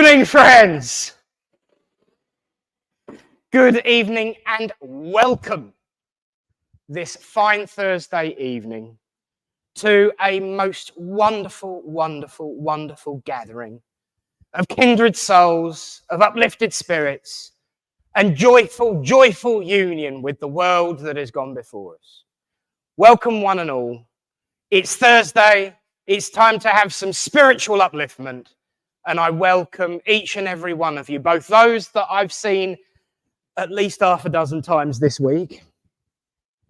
evening, friends. Good evening and welcome this fine Thursday evening to a most wonderful, wonderful, wonderful gathering of kindred souls, of uplifted spirits, and joyful, joyful union with the world that has gone before us. Welcome one and all. It's Thursday. It's time to have some spiritual upliftment. And I welcome each and every one of you, both those that I've seen at least half a dozen times this week,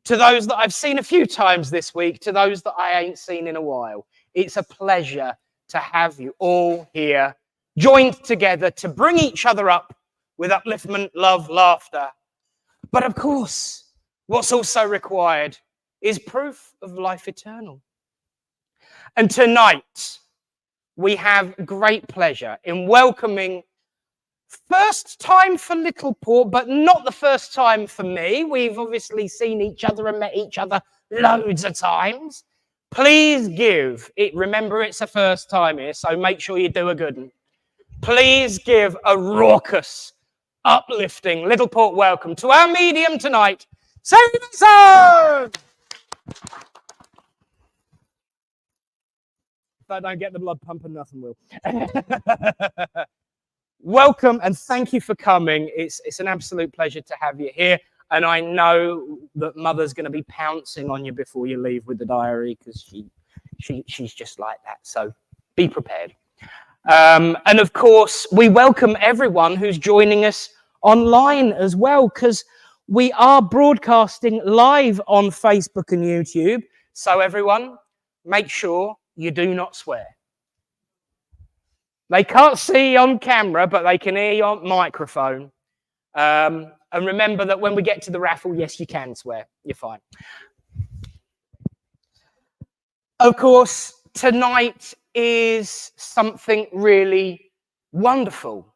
to those that I've seen a few times this week, to those that I ain't seen in a while. It's a pleasure to have you all here, joined together to bring each other up with upliftment, love, laughter. But of course, what's also required is proof of life eternal. And tonight, we have great pleasure in welcoming, first time for Littleport, but not the first time for me. We've obviously seen each other and met each other loads of times. Please give it, remember it's a first time here, so make sure you do a good one. Please give a raucous, uplifting Littleport welcome to our medium tonight, Ceri Mason! If I don't get the blood pumping, nothing will. Welcome and thank you for coming. It's an absolute pleasure to have you here. And I know that Mother's going to be pouncing on you before you leave with the diary because she's just like that. So be prepared. And of course, we welcome everyone who's joining us online as well, because we are broadcasting live on Facebook and YouTube. So everyone, make sure you do not swear. They can't see you on camera, but they can hear you on microphone. And remember that when we get to the raffle, yes, you can swear. You're fine. Of course, tonight is something really wonderful.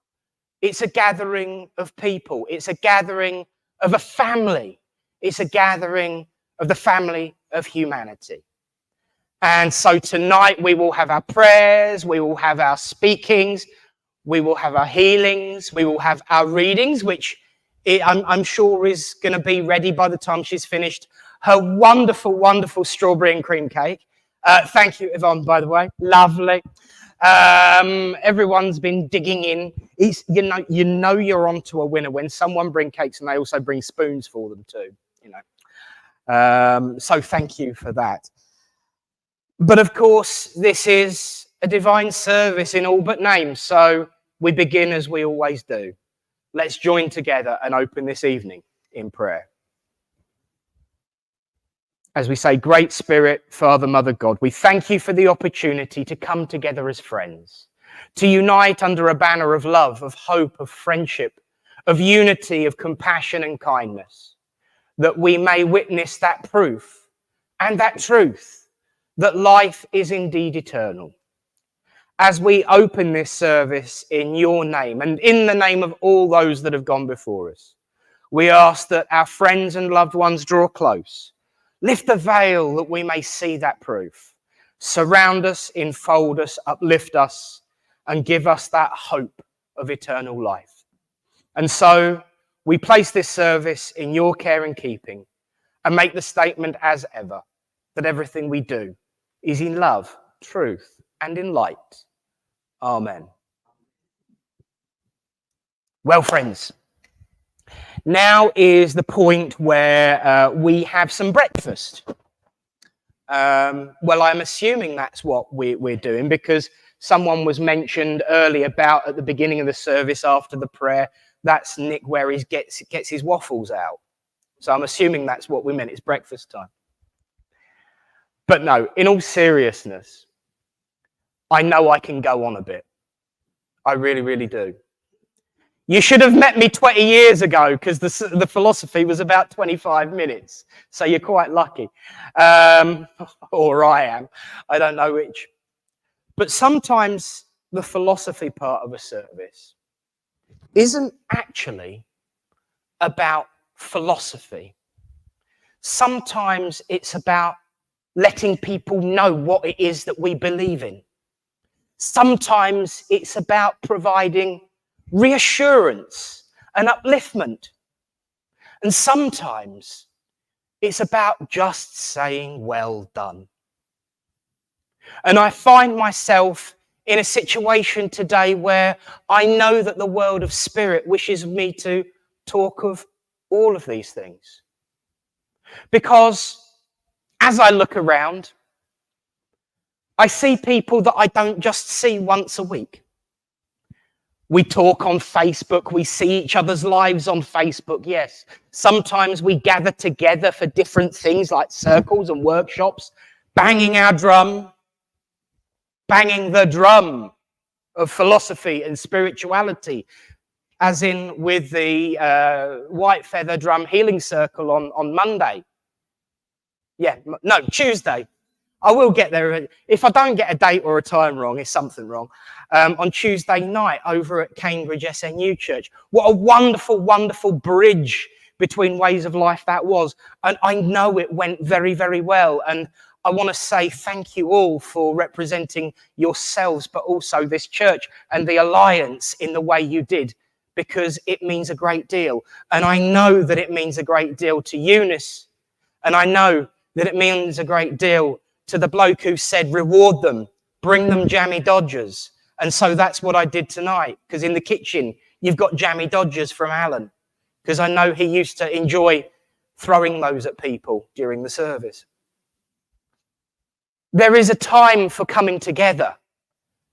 It's a gathering of people. It's a gathering of a family. It's a gathering of the family of humanity. And so tonight we will have our prayers, we will have our speakings, we will have our healings, we will have our readings, which I'm sure is going to be ready by the time she's finished her wonderful, wonderful strawberry and cream cake. Thank you, Yvonne, by the way. Lovely. Everyone's been digging in. You know you're onto a winner when someone brings cakes and they also bring spoons for them too. So thank you for that. But of course, this is a divine service in all but name. So we begin as we always do. Let's join together and open this evening in prayer. As we say, Great Spirit, Father, Mother, God, we thank you for the opportunity to come together as friends, to unite under a banner of love, of hope, of friendship, of unity, of compassion and kindness, that we may witness that proof and that truth that life is indeed eternal. As we open this service in your name and in the name of all those that have gone before us, we ask that our friends and loved ones draw close. Lift the veil that we may see that proof. Surround us, enfold us, uplift us, and give us that hope of eternal life. And so we place this service in your care and keeping and make the statement as ever that everything we do is in love, truth, and in light. Amen. Well, friends, now is the point where we have some breakfast. Well, I'm assuming that's what we're doing because someone was mentioned earlier about at the beginning of the service after the prayer. That's Nick where he gets his waffles out. So I'm assuming that's what we meant. It's breakfast time. But no, in all seriousness, I know I can go on a bit. I really, really do. You should have met me 20 years ago because the philosophy was about 25 minutes. So you're quite lucky. Or I am. I don't know which. But sometimes the philosophy part of a service isn't actually about philosophy. Sometimes it's about letting people know what it is that we believe in. Sometimes it's about providing reassurance and upliftment. And sometimes it's about just saying, well done. And I find myself in a situation today where I know that the world of spirit wishes me to talk of all of these things. Because as I look around, I see people that I don't just see once a week. We talk on Facebook, we see each other's lives on Facebook, yes. Sometimes we gather together for different things like circles and workshops, banging our drum, banging the drum of philosophy and spirituality, as in with the White Feather Drum Healing Circle on Monday. Yeah, no, Tuesday. I will get there. If I don't get a date or a time wrong, it's something wrong. On Tuesday night over at Cambridge SNU Church. What a wonderful, wonderful bridge between ways of life that was. And I know it went very, very well. And I want to say thank you all for representing yourselves, but also this church and the alliance in the way you did, because it means a great deal. And I know that it means a great deal to Eunice. And I know that it means a great deal to the bloke who said, reward them, bring them jammy Dodgers. And so that's what I did tonight, because in the kitchen, you've got jammy Dodgers from Alan, because I know he used to enjoy throwing those at people during the service. There is a time for coming together,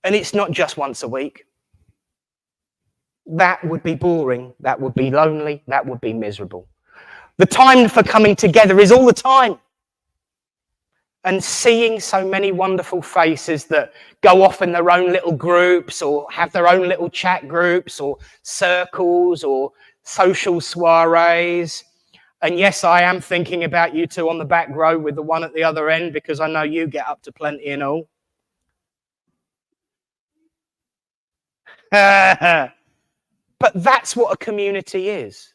and it's not just once a week. That would be boring, that would be lonely, that would be miserable. The time for coming together is all the time. And seeing so many wonderful faces that go off in their own little groups or have their own little chat groups or circles or social soirees. And yes, I am thinking about you two on the back row with the one at the other end, because I know you get up to plenty and all. But that's what a community is.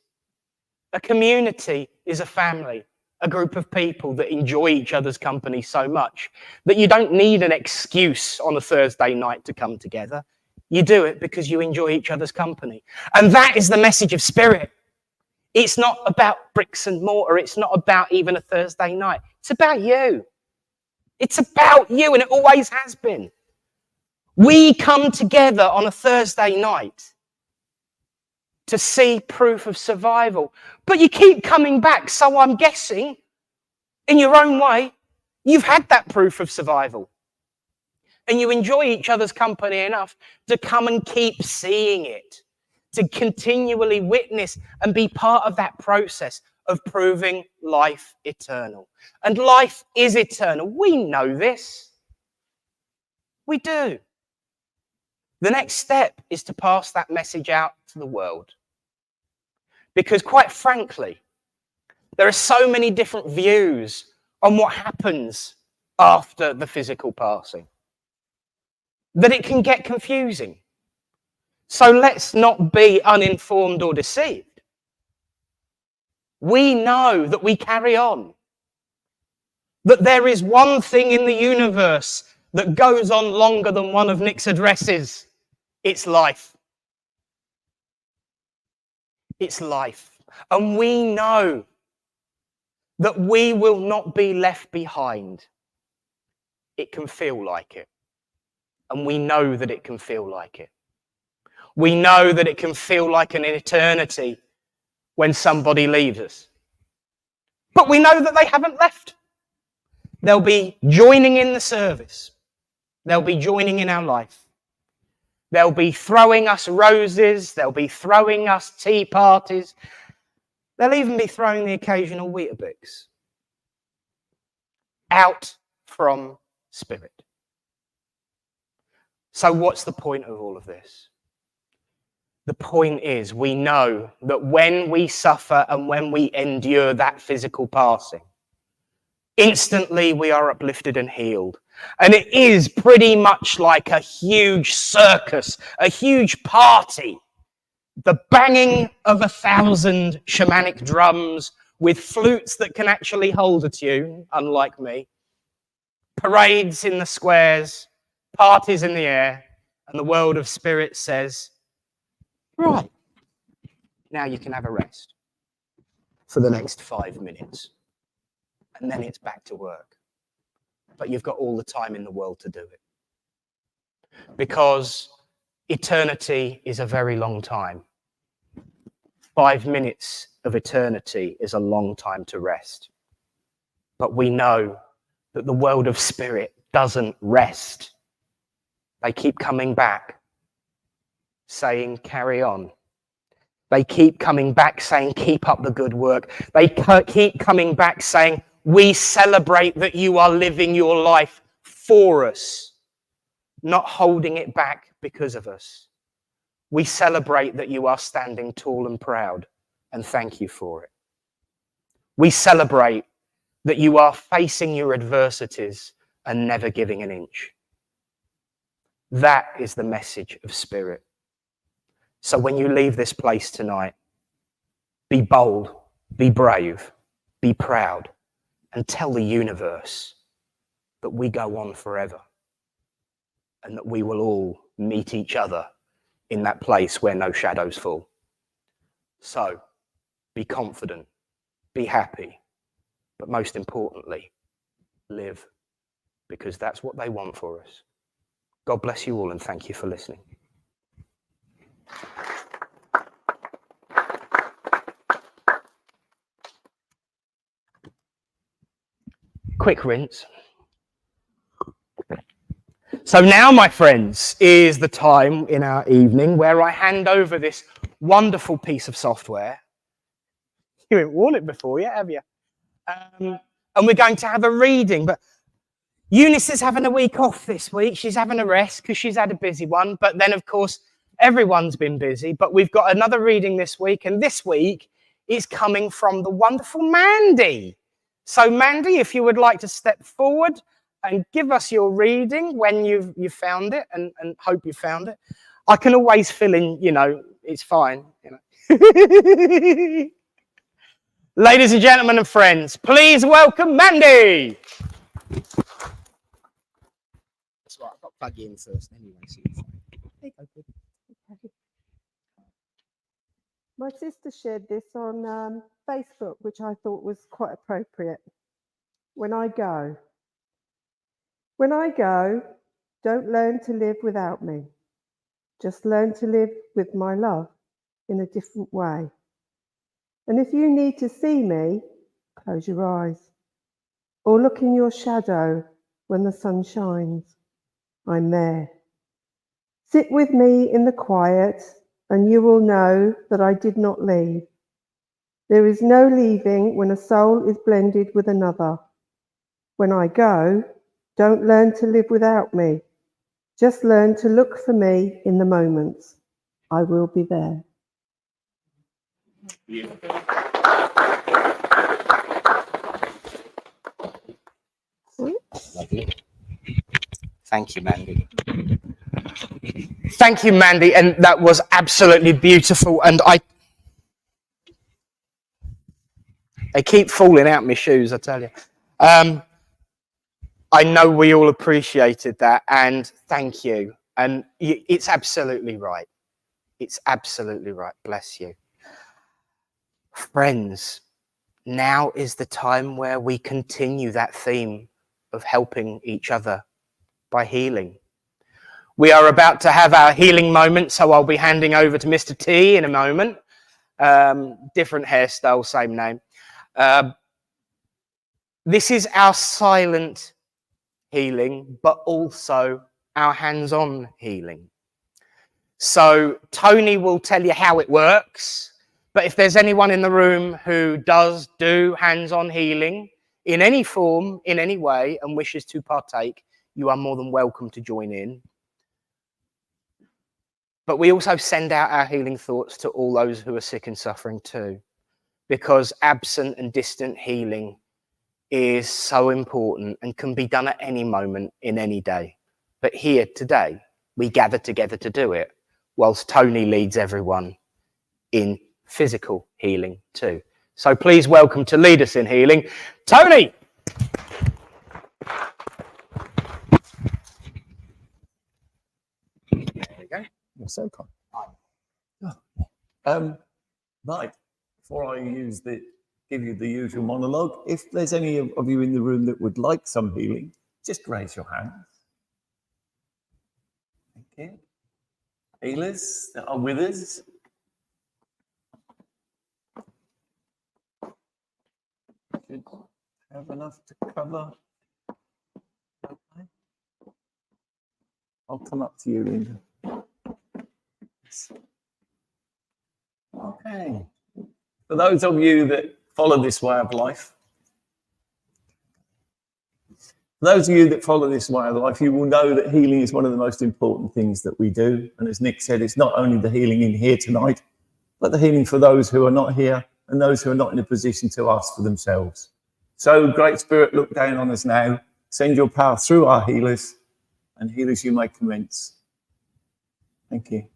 A community is a family. A group of people that enjoy each other's company so much that you don't need an excuse on a Thursday night to come together. You do it because you enjoy each other's company. And that is the message of Spirit. It's not about bricks and mortar. It's not about even a Thursday night. It's about you. It's about you, and it always has been. We come together on a Thursday night to see proof of survival. But you keep coming back, so I'm guessing, in your own way, you've had that proof of survival. And you enjoy each other's company enough to come and keep seeing it, to continually witness and be part of that process of proving life eternal. And life is eternal. We know this. We do. The next step is to pass that message out to the world. Because quite frankly, there are so many different views on what happens after the physical passing that it can get confusing. So let's not be uninformed or deceived. We know that we carry on, that there is one thing in the universe that goes on longer than one of Nick's addresses. It's life. It's life. And we know that we will not be left behind. It can feel like it. And we know that it can feel like it. We know that it can feel like an eternity when somebody leaves us. But we know that they haven't left. They'll be joining in the service. They'll be joining in our life. They'll be throwing us roses. They'll be throwing us tea parties. They'll even be throwing the occasional Weetabix. Out from Spirit. So what's the point of all of this? The point is, we know that when we suffer and when we endure that physical passing, instantly we are uplifted and healed. And it is pretty much like a huge circus, a huge party. The banging of 1,000 shamanic drums with flutes that can actually hold a tune, unlike me. Parades in the squares, party's in the air, and the world of spirit says, right, now you can have a rest for the next 5 minutes. And then it's back to work. But you've got all the time in the world to do it. Because eternity is a very long time. 5 minutes of eternity is a long time to rest. But we know that the world of spirit doesn't rest. They keep coming back, saying, carry on. They keep coming back saying, keep up the good work. They keep coming back saying, we celebrate that you are living your life for us, not holding it back because of us. We celebrate that you are standing tall and proud, and thank you for it. We celebrate that you are facing your adversities and never giving an inch. That is the message of Spirit. So when you leave this place tonight, be bold, be brave, be proud, and tell the universe that we go on forever and that we will all meet each other in that place where no shadows fall. So be confident, be happy, but most importantly, live, because that's what they want for us. God bless you all, and thank you for listening. Quick rinse. So now, my friends, is the time in our evening where I hand over this wonderful piece of software. You haven't worn it before yet, have you? And we're going to have a reading, but Eunice is having a week off this week. She's having a rest because she's had a busy one. But then, of course, everyone's been busy. But we've got another reading this week. And this week is coming from the wonderful Mandy. So, Mandy, if you would like to step forward and give us your reading when you've found it, and hope you found it. I can always fill in, it's fine. Ladies and gentlemen and friends, please welcome Mandy. That's right, I've got to plug you in first anyway. So my sister shared this on Facebook, which I thought was quite appropriate. When I go, don't learn to live without me. Just learn to live with my love in a different way. And if you need to see me, close your eyes or look in your shadow when the sun shines. I'm there. Sit with me in the quiet and you will know that I did not leave. There is no leaving when a soul is blended with another. When I go, don't learn to live without me. Just learn to look for me in the moments. I will be there. Lovely. Thank you, Mandy. Thank you, Mandy. And that was absolutely beautiful. And they keep falling out my shoes, I tell you. I know we all appreciated that, and thank you. And it's absolutely right. It's absolutely right. Bless you. Friends, now is the time where we continue that theme of helping each other by healing. We are about to have our healing moment, so I'll be handing over to Mr. T in a moment. Different hairstyle, same name. This is our silent healing, but also our hands-on healing. So Tony will tell you how it works, but if there's anyone in the room who does do hands-on healing in any form, in any way, and wishes to partake, you are more than welcome to join in. But we also send out our healing thoughts to all those who are sick and suffering too, because absent and distant healing is so important and can be done at any moment in any day. But here today, we gather together to do it, whilst Tony leads everyone in physical healing too. So please welcome to lead us in healing, Tony. you go. You're so kind. Right, before I give you the usual monologue, if there's any of you in the room that would like some healing, just raise your hands. Thank you. Healers that are with us. Should have enough to cover. Okay. I'll come up to you, Linda. Okay. For those of you that follow this way of life, you will know that healing is one of the most important things that we do. And as Nick said, it's not only the healing in here tonight, but the healing for those who are not here and those who are not in a position to ask for themselves. So, Great Spirit, look down on us now. Send your power through our healers, and healers, you may commence. Thank you.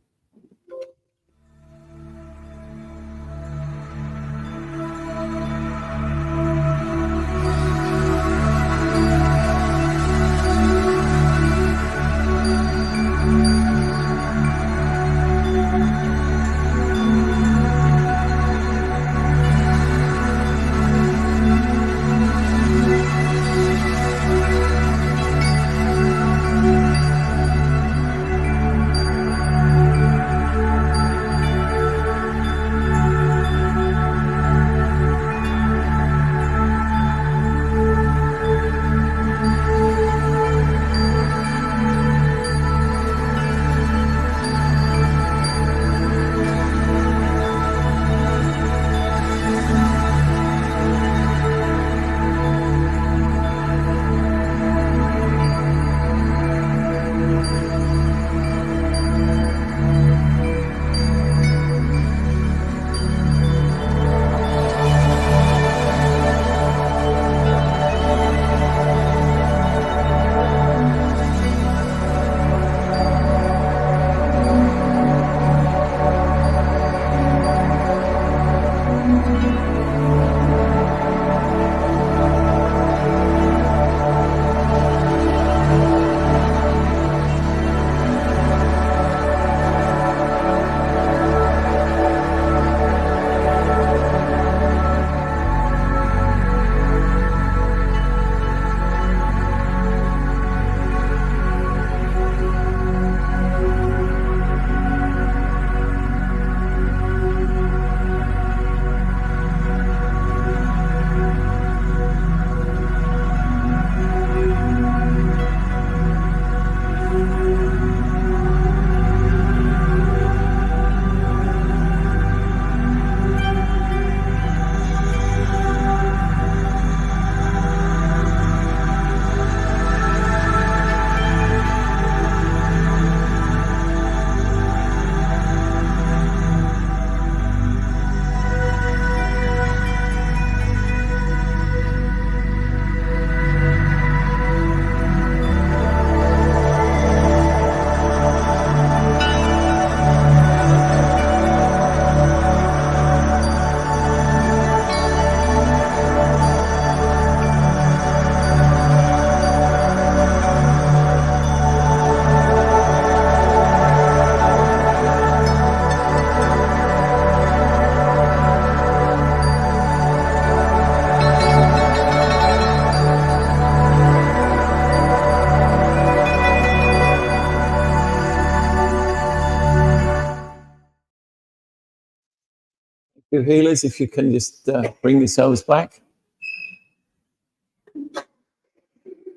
You healers, if you can just bring yourselves back.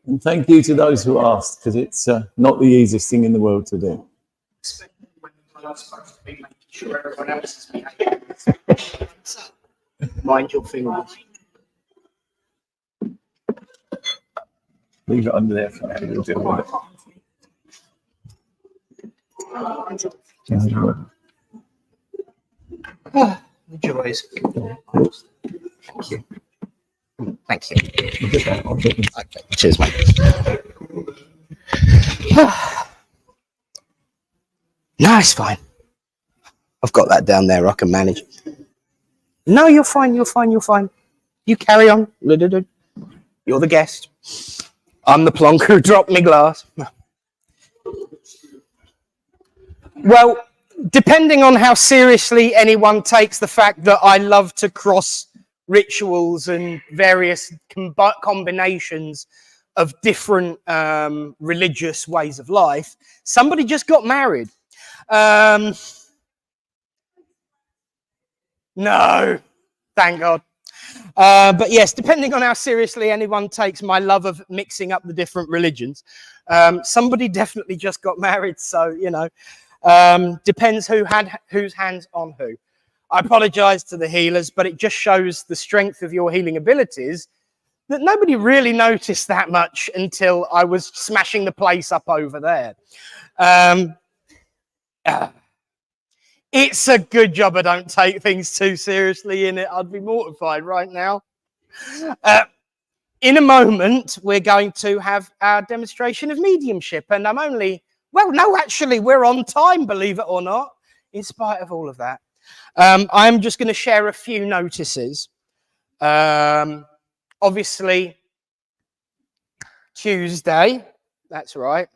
And thank you to those who asked, because it's not the easiest thing in the world to do. Mind your fingers. Leave it under there for now. We'll deal with it. The joys. Thank you. Thank you. Okay. Cheers, mate. No, it's fine. I've got that down there. I can manage. No, you're fine. You're fine. You're fine. You carry on. You're the guest. I'm the plonker who dropped my glass. Well, depending on how seriously anyone takes the fact that I love to cross rituals and various combinations of different religious ways of life, somebody just got married. No, thank God. But yes, depending on how seriously anyone takes my love of mixing up the different religions, somebody definitely just got married. So, you know, depends whose hands on who. I apologize to the healers, but it just shows the strength of your healing abilities that nobody really noticed that much until I was smashing the place up over there. It's a good job I don't take things too seriously in it. I'd be mortified right now. In a moment, we're going to have our demonstration of mediumship. And actually, we're on time, believe it or not, in spite of all of that. I'm just going to share a few notices. Obviously, Tuesday, that's right.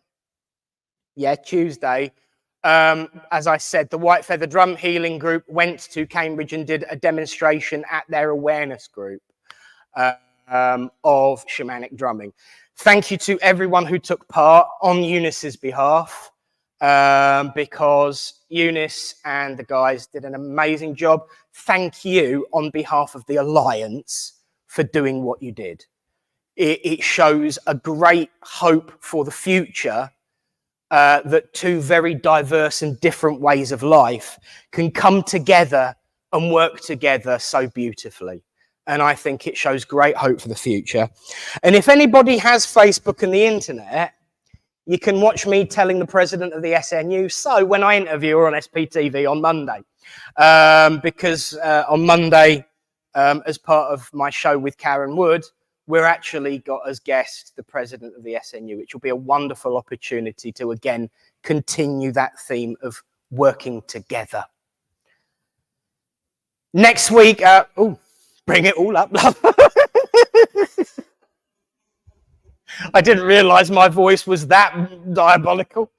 Yeah, Tuesday. As I said, the White Feather Drum Healing Group went to Cambridge and did a demonstration at their awareness group of shamanic drumming. Thank you to everyone who took part on Eunice's behalf, because Eunice and the guys did an amazing job. Thank you on behalf of the Alliance for doing what you did. It shows a great hope for the future, that two very diverse and different ways of life can come together and work together so beautifully. And I think it shows great hope for the future. And if anybody has Facebook and the internet, you can watch me telling the president of the SNU so when I interview her on SPTV on Monday. Because on Monday, as part of my show with Karen Wood, we're actually got as guest the president of the SNU, which will be a wonderful opportunity to, again, continue that theme of working together. Next week, bring it all up, love. I didn't realise my voice was that diabolical.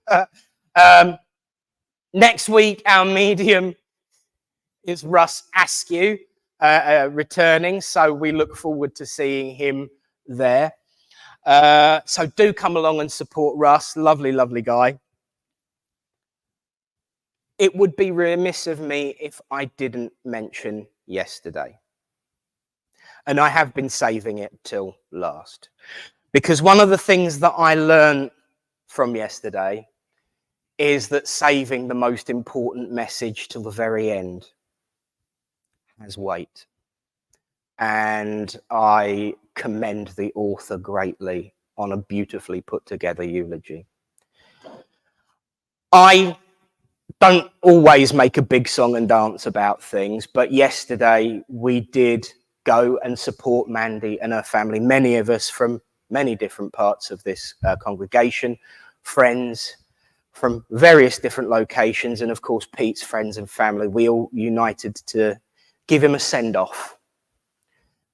Next week, our medium is Russ Askew, returning, so we look forward to seeing him there. So do come along and support Russ. Lovely, lovely guy. It would be remiss of me if I didn't mention yesterday. And I have been saving it till last. Because one of the things that I learned from yesterday is that saving the most important message till the very end has weight. And I commend the author greatly on a beautifully put together eulogy. I don't always make a big song and dance about things, but yesterday we did go and support Mandy and her family. Many of us from many different parts of this congregation, friends from various different locations, and of course Pete's friends and family, we all united to give him a send-off.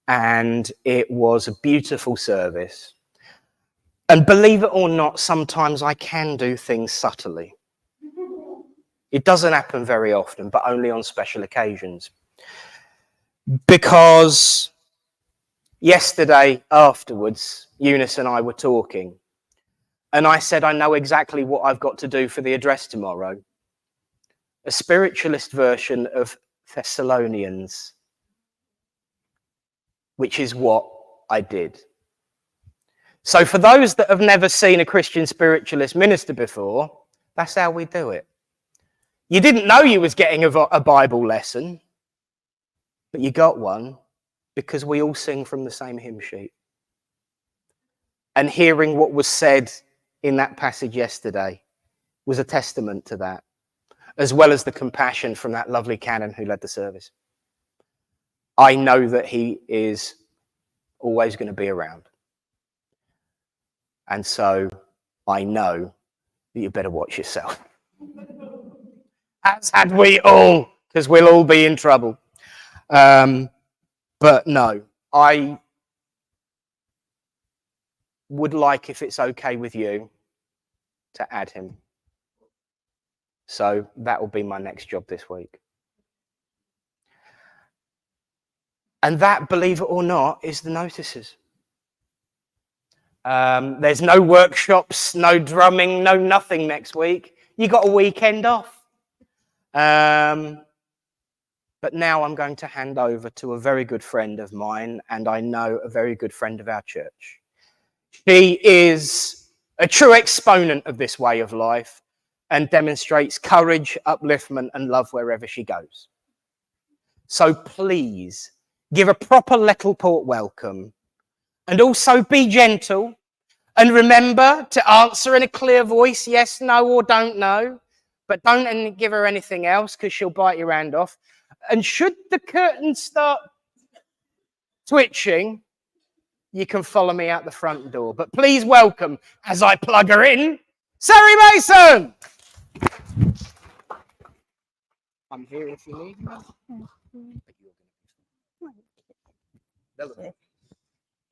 And it was a beautiful service. And believe it or not, sometimes I can do things subtly. It doesn't happen very often, but only on special occasions. Because yesterday afterwards, Eunice and I were talking, and I said, I know exactly what I've got to do for the address tomorrow. A spiritualist version of Thessalonians, which is what I did. So for those that have never seen a Christian spiritualist minister before, that's how we do it. You didn't know you was getting a Bible lesson, but you got one because we all sing from the same hymn sheet. And hearing what was said in that passage yesterday was a testament to that, as well as the compassion from that lovely canon who led the service. I know that he is always going to be around. And so I know that you better watch yourself. As had we all, because we'll all be in trouble. But no, I would like, if it's okay with you, to add him. So that will be my next job this week. And that, believe it or not, is the notices. There's no workshops, no drumming, no nothing next week. You got a weekend off. But now I'm going to hand over to a very good friend of mine, and I know a very good friend of our church. She is a true exponent of this way of life and demonstrates courage, upliftment, and love wherever she goes. So please give a proper Littleport welcome, and also be gentle, and remember to answer in a clear voice, yes, no, or don't know, but don't give her anything else because she'll bite your hand off. And should the curtain start twitching, you can follow me out the front door. But please welcome, as I plug her in, Ceri Mason! I'm here if you need me.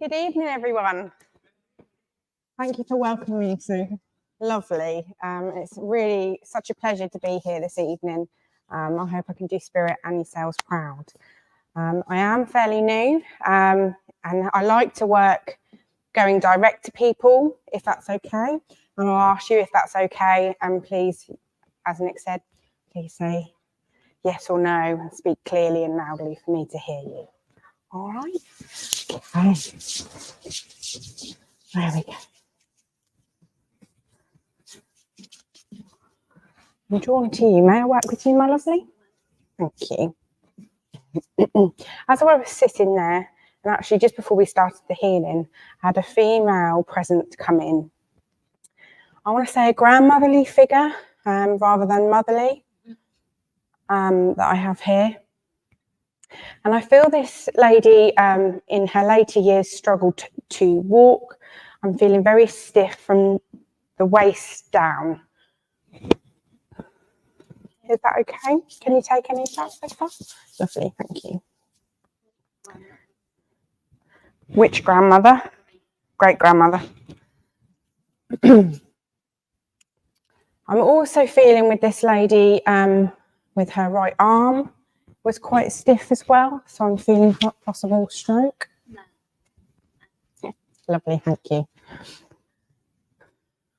Good evening, everyone. Thank you for welcoming me, Sue. Lovely. It's really such a pleasure to be here this evening. I hope I can do Spirit and yourselves proud. I am fairly new, and I like to work going direct to people, if that's okay. And I'll ask you if that's okay. And please, as Nick said, please say yes or no and speak clearly and loudly for me to hear you. All right. Okay. There we go. I'm drawn to you. May I work with you, my lovely? Thank you. As I was sitting there, and actually just before we started the healing, I had a female present come in. I want to say a grandmotherly figure rather than motherly that I have here. And I feel this lady in her later years struggled to walk. I'm feeling very stiff from the waist down. Is that okay? Can you take any of that so far? Lovely, thank you. Which grandmother? Great grandmother. I'm also feeling with this lady with her right arm was quite stiff as well, so I'm feeling possible stroke. Yeah, lovely, thank you.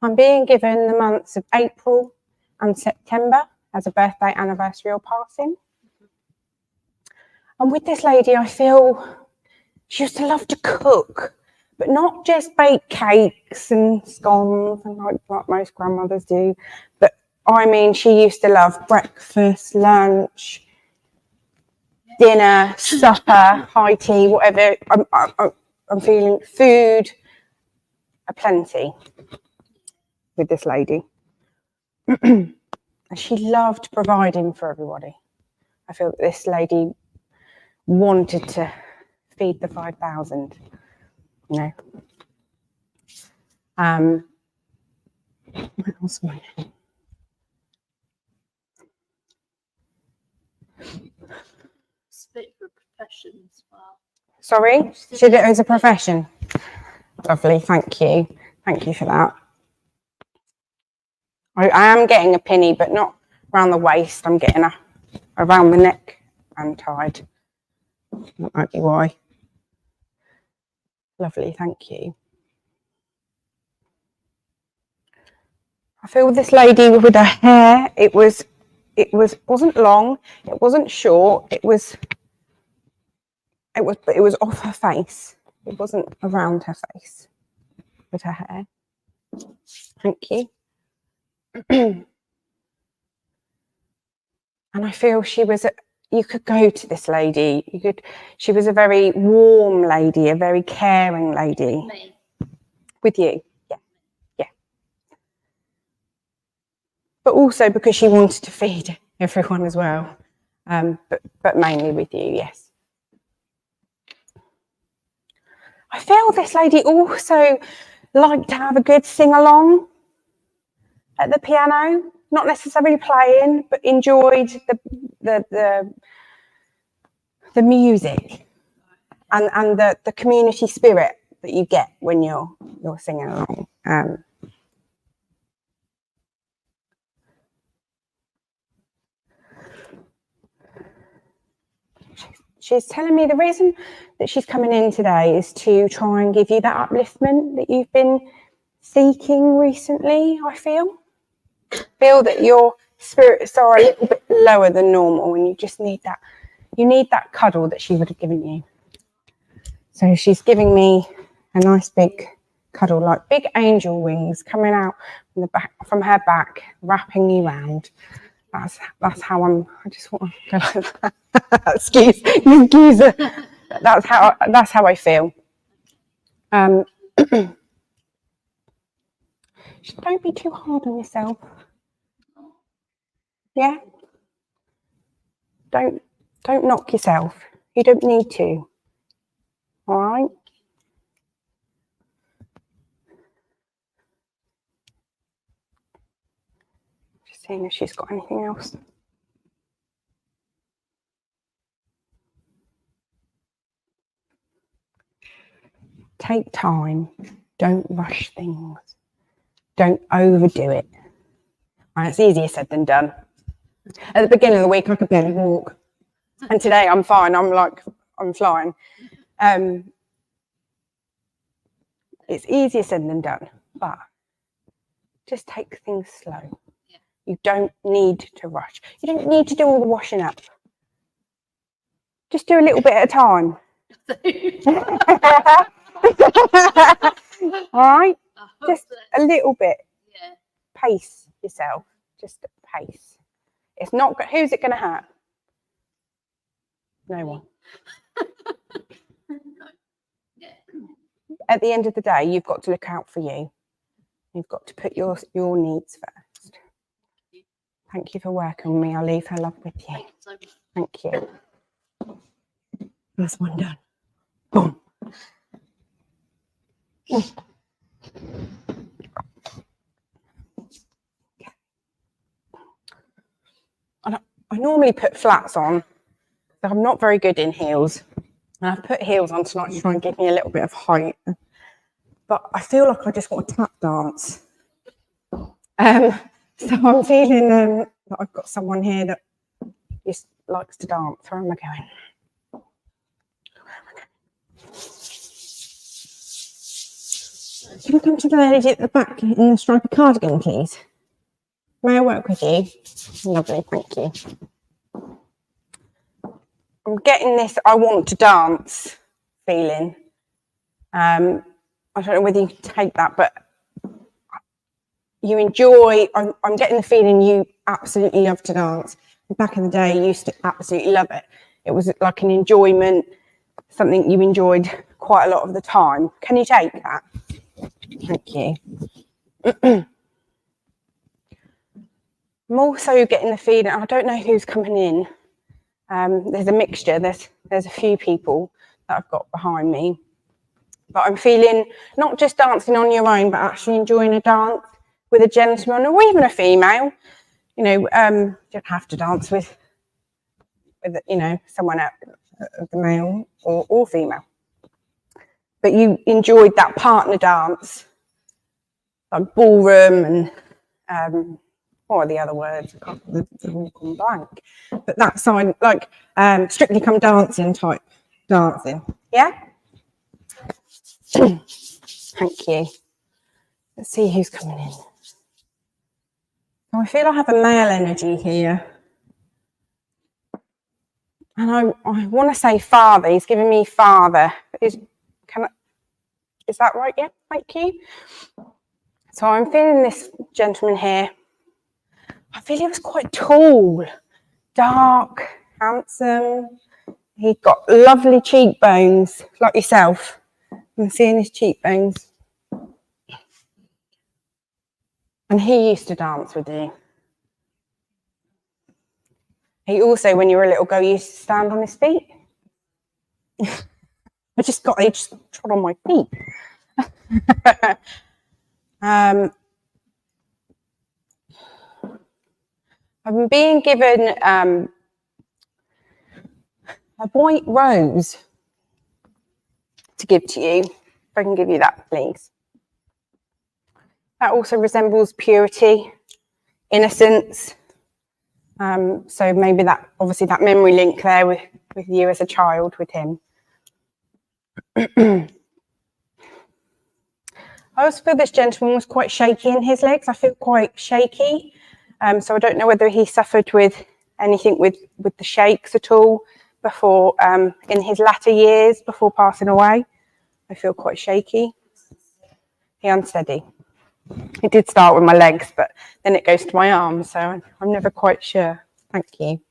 I'm being given the months of April and September as a birthday, anniversary or passing. And with this lady, I feel she used to love to cook, but not just bake cakes and scones and like most grandmothers do, but I mean, she used to love breakfast, lunch, dinner, supper, high tea, whatever. I'm feeling food aplenty with this lady. And she loved providing for everybody. I feel that this lady wanted to feed the 5,000, you know. What else am I doing? Split for profession as well. Sorry, she did it as a profession. Lovely, thank you. Thank you for that. I am getting a pinny, but not around the waist. I'm getting around the neck and tied. That might be why. Lovely, thank you. I feel this lady with her hair, it wasn't long, it wasn't short, it was off her face. It wasn't around her face with her hair. Thank you. And I feel you could go to this lady. She was a very warm lady, a very caring lady. Me. With you, yeah. But also because she wanted to feed everyone as well. But mainly with you, yes. I feel this lady also liked to have a good sing-along at the piano, not necessarily playing, but enjoyed the music and the community spirit that you get when you're singing along. she's telling me the reason that she's coming in today is to try and give you that upliftment that you've been seeking recently. I feel that your spirits are a little bit lower than normal, and you just need that. You need that cuddle that she would have given you. So she's giving me a nice big cuddle, like big angel wings coming out from the back, from her back, wrapping you round. That's how I just want to go like that. excuse her. That's how I feel. Just don't be too hard on yourself. Yeah. Don't knock yourself. You don't need to. All right. Just seeing if she's got anything else. Take time. Don't rush things. Don't overdo it. And it's easier said than done. At the beginning of the week, I could barely walk. And today I'm fine. I'm flying. It's easier said than done, but just take things slow. Yeah. You don't need to rush. You don't need to do all the washing up. Just do a little bit at a time. All right? Just a little bit. Yeah. Pace yourself. Just pace. It's not. Who's it going to hurt? No one. No. Yeah. At the end of the day, you've got to look out for you. You've got to put your needs first. Thank you for working with me. I'll leave her love with you. Thank you so much. Thank you. That's one done. Boom. I normally put flats on, but I'm not very good in heels. And I've put heels on tonight to try and give me a little bit of height. But I feel like I just want to tap dance. So I'm feeling that I've got someone here that just likes to dance. Where am I going? Can I come to the lady at the back in the striped cardigan, please? May I work with you? Lovely, thank you. I'm getting this I want to dance feeling. I don't know whether you can take that, but you enjoy, I'm getting the feeling you absolutely love to dance. Back in the day, you used to absolutely love it. It was like an enjoyment, something you enjoyed quite a lot of the time. Can you take that? Thank you. I'm also getting the feeling, I don't know who's coming in. There's a mixture, there's a few people that I've got behind me. But I'm feeling not just dancing on your own, but actually enjoying a dance with a gentleman or even a female. You know, you don't have to dance with you know, someone else, the male or female. But you enjoyed that partner dance, like ballroom and what are the other words? I can't, they've all gone blank. But that side, like Strictly Come Dancing type dancing. Yeah? Thank you. Let's see who's coming in. So I feel I have a male energy here. And I want to say father. He's giving me father. Is that right? Yeah, thank you. So I'm feeling this gentleman here. I feel he was quite tall, dark, handsome. He got lovely cheekbones, like yourself. I'm seeing his cheekbones. And he used to dance with you. He also, when you were a little girl, used to stand on his feet. I just trod on my feet. I'm being given a white rose to give to you. If I can give you that, please. That also resembles purity, innocence. So maybe that, obviously that memory link there with you as a child with him. I also feel this gentleman was quite shaky in his legs. I feel quite shaky. So I don't know whether he suffered with anything with the shakes at all before, in his latter years before passing away. I feel quite shaky. He unsteady. It did start with my legs, but then it goes to my arms, so I'm never quite sure. Thank you.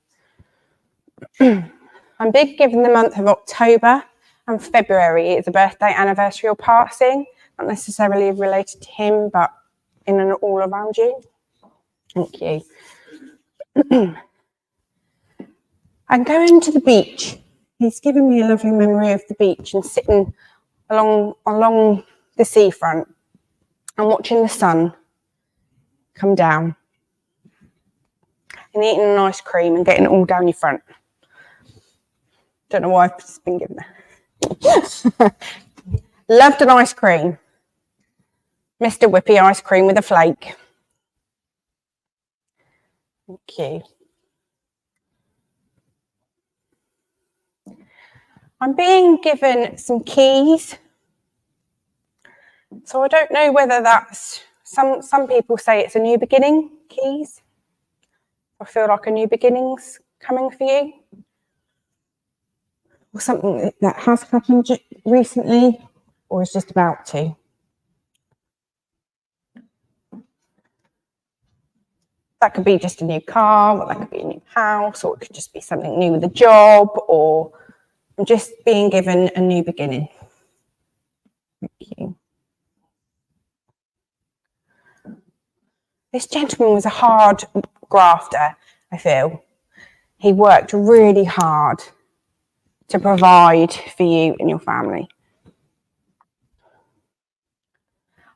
I'm being given the month of October and February. It's a birthday, anniversary or passing, not necessarily related to him, but in and all around you. Thank you. I'm going to the beach. He's given me a lovely memory of the beach and sitting along the seafront and watching the sun come down and eating an ice cream and getting it all down your front. Don't know why I've just been given that. Loved an ice cream. Mr. Whippy ice cream with a flake. Thank you. I'm being given some keys. So I don't know whether that's, some people say it's a new beginning, keys. I feel like a new beginning's coming for you. Or something that has happened recently or is just about to. That could be just a new car, or that could be a new house, or it could just be something new with a job, or I'm just being given a new beginning. Thank you. This gentleman was a hard grafter, I feel. He worked really hard to provide for you and your family.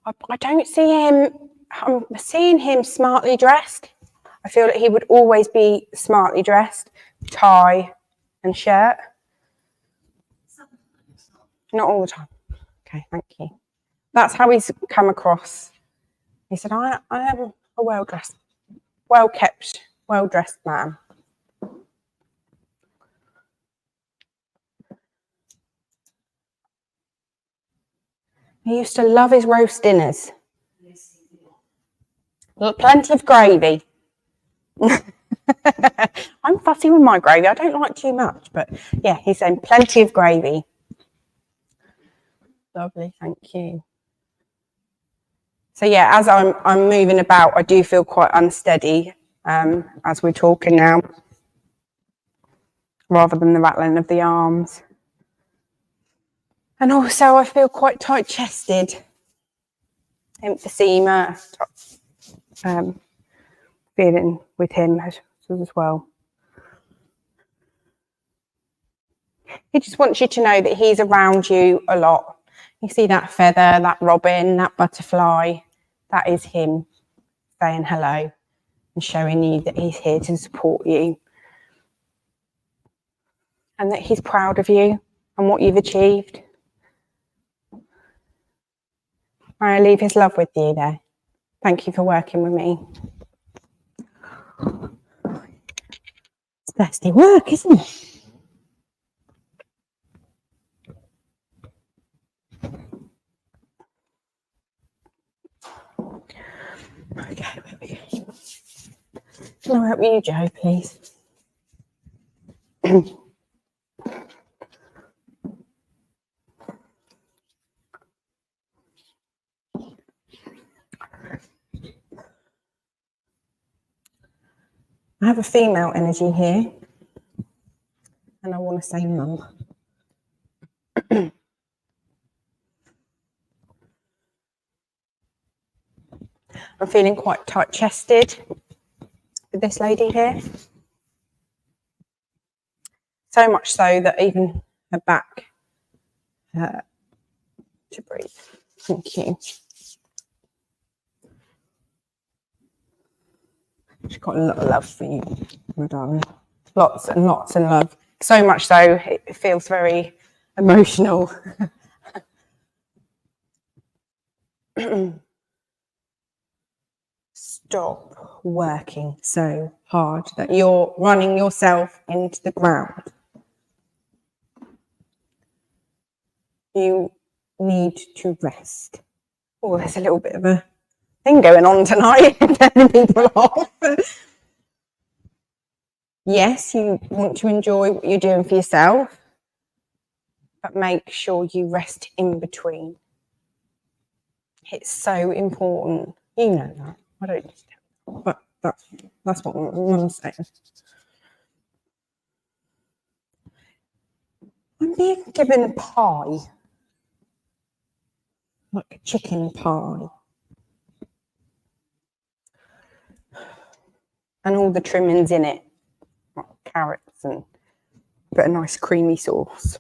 I don't see him, I'm seeing him smartly dressed. I feel that he would always be smartly dressed, tie and shirt. Not all the time. Okay, thank you. That's how he's come across. He said, I am a well-dressed, well-kept, well-dressed man. He used to love his roast dinners. Plenty of gravy. I'm fussy with my gravy. I don't like too much, but yeah, he's saying plenty of gravy. Lovely, thank you. So yeah, as I'm moving about, I do feel quite unsteady as we're talking now, rather than the rattling of the arms. And also I feel quite tight-chested, emphysema, feeling with him as well. He just wants you to know that he's around you a lot. You see that feather, that robin, that butterfly, that is him saying hello and showing you that he's here to support you. And that he's proud of you and what you've achieved. I leave his love with you there. Thank you for working with me. It's nasty work, isn't it? Okay, where we go? Can I help you, Joe, please? I have a female energy here, and I want to say mum. I'm feeling quite tight-chested with this lady here. So much so that even her back to breathe. Thank you. She's got a lot of love for you, my darling. Lots and lots of love. So much so, it feels very emotional. stop working so hard that you're running yourself into the ground. You need to rest. Oh, there's a little bit of a thing going on tonight, turning people off. Yes, you want to enjoy what you're doing for yourself, but make sure you rest in between. It's so important. You know that. I don't just tell you, but that's what Mum's saying. I'm being given pie, like a chicken pie, and all the trimmings in it, like carrots and a nice creamy sauce.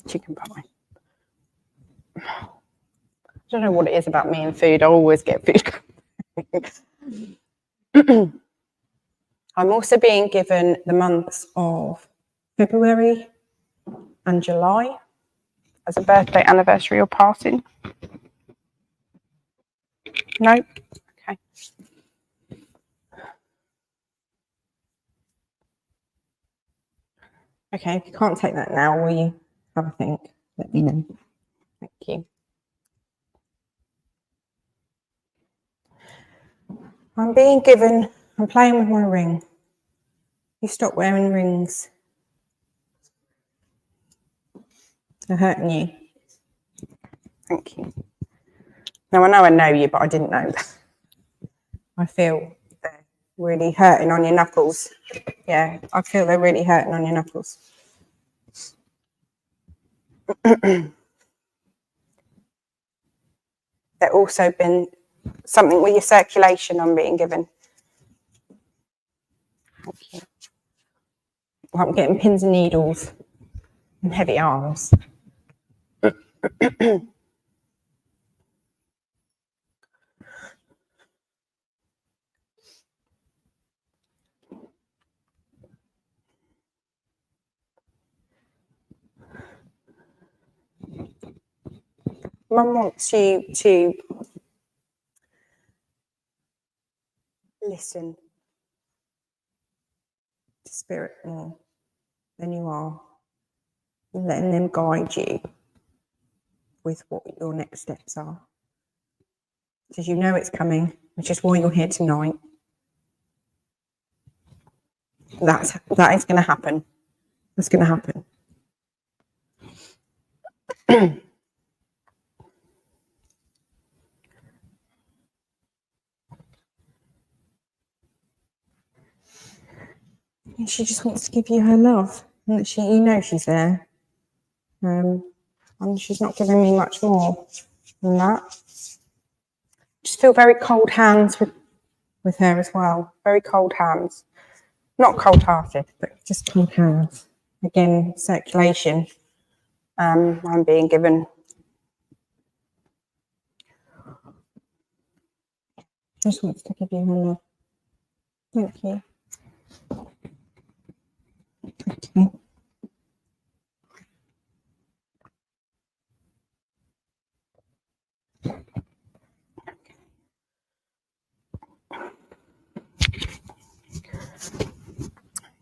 Chicken pie. I don't know what it is about me and food. I always get food. I'm also being given the months of February and July as a birthday, anniversary, or passing. No? Okay. Okay, if you can't take that now, will you have a think? Let me know. Thank you. I'm playing with my ring. You stop wearing rings. They're hurting you. Thank you. Now, I know you, but I didn't know that. I feel they're really hurting on your knuckles. Yeah, I feel they're really hurting on your knuckles. There's also been something with your circulation I'm being given. Thank you. I'm getting pins and needles and heavy arms. Mum wants you to listen to Spirit more than you are, letting them guide you with what your next steps are. Because you know it's coming, which is why you're here tonight. That is going to happen. That's going to happen. And she just wants to give you her love, and that you know she's there. And she's not giving me much more than that. Just feel very cold hands with her as well. Very cold hands. Not cold-hearted, but just cold hands. Again, circulation. I'm being given. Just wants to give you her love. Thank you. Okay.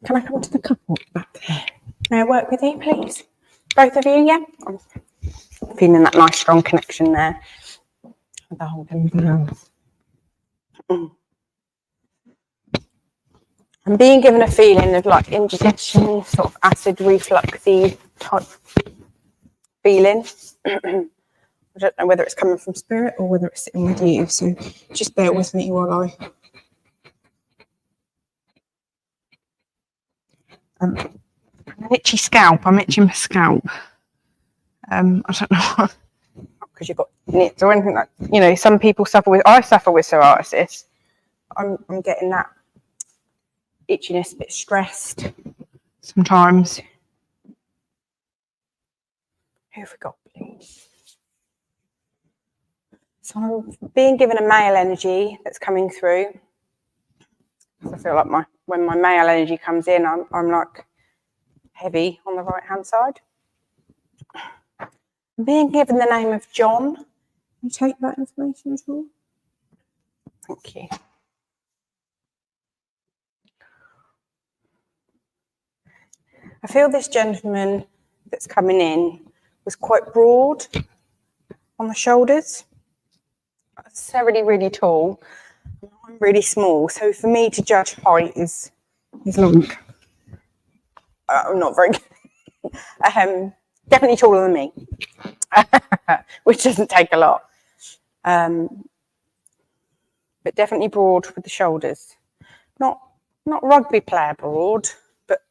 Can I come to the couple back there? May I work with you, please? Both of you, yeah? I'm feeling that nice, strong connection there with the holding of the hands. I'm being given a feeling of like indigestion, sort of acid refluxy type feeling. I don't know whether it's coming from Spirit or whether it's sitting with you, so just bear with me while I... an itchy scalp. I'm itching my scalp. I don't know because you've got nits or anything like. You know, some people suffer with. I suffer with psoriasis. I'm getting that itchiness, a bit stressed sometimes. Who have we got, please? So I'm being given a male energy that's coming through. I feel like when my male energy comes in, I'm like heavy on the right hand side. I'm being given the name of John. Can you take that information at all? Thank you. I feel this gentleman that's coming in was quite broad on the shoulders. Necessarily really tall. I'm really small, so for me to judge height is long. I'm not very good. Definitely taller than me, which doesn't take a lot. But definitely broad with the shoulders. Not rugby player broad, but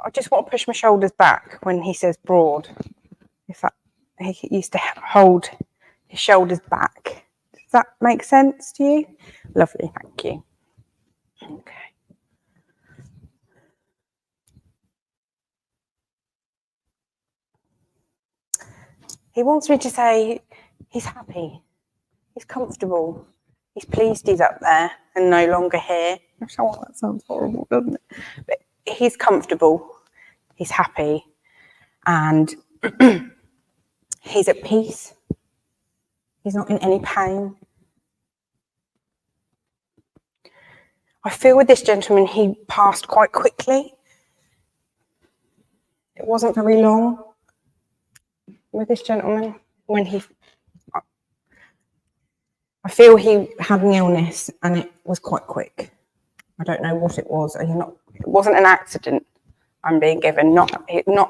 I just want to push my shoulders back when he says broad. If that, he used to hold his shoulders back. Does that make sense to you? Lovely, thank you. Okay. He wants me to say he's happy, he's comfortable, he's pleased he's up there and no longer here. Oh, that sounds horrible, doesn't it? But he's comfortable, he's happy, and he's at peace. He's not in any pain. I feel with this gentleman, he passed quite quickly. It wasn't very long with this gentleman when I feel he had an illness and it was quite quick. I don't know what it was. It wasn't an accident I'm being given, not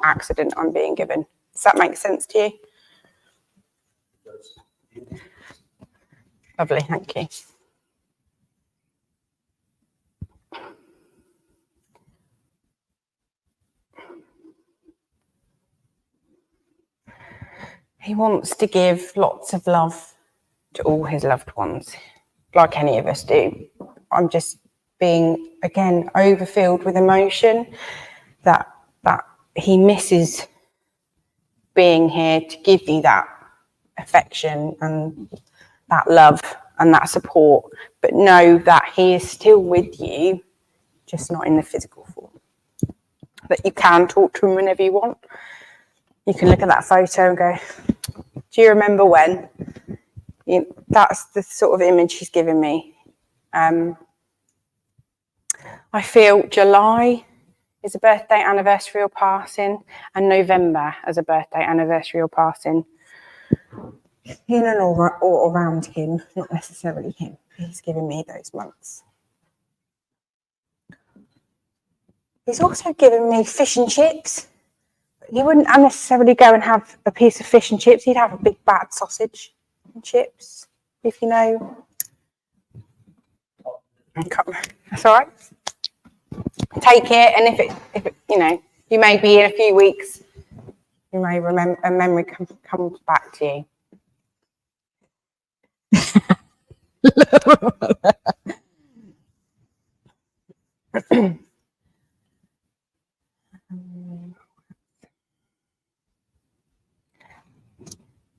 accident I'm being given. Does that make sense to you? Lovely, thank you. He wants to give lots of love to all his loved ones, like any of us do. I'm just being, again, overfilled with emotion that he misses being here to give you that affection and that love and that support, but know that he is still with you, just not in the physical form. That you can talk to him whenever you want. You can look at that photo and go, do you remember when? That's the sort of image he's given me. I feel July is a birthday anniversary or passing, and November as a birthday anniversary or passing. In and or around him, not necessarily him. He's given me those months. He's also given me fish and chips. He wouldn't necessarily go and have a piece of fish and chips. He'd have a big bad sausage and chips, if you know. That's all right. Take it, and if it, you may be in a few weeks, you may remember a memory comes back to you.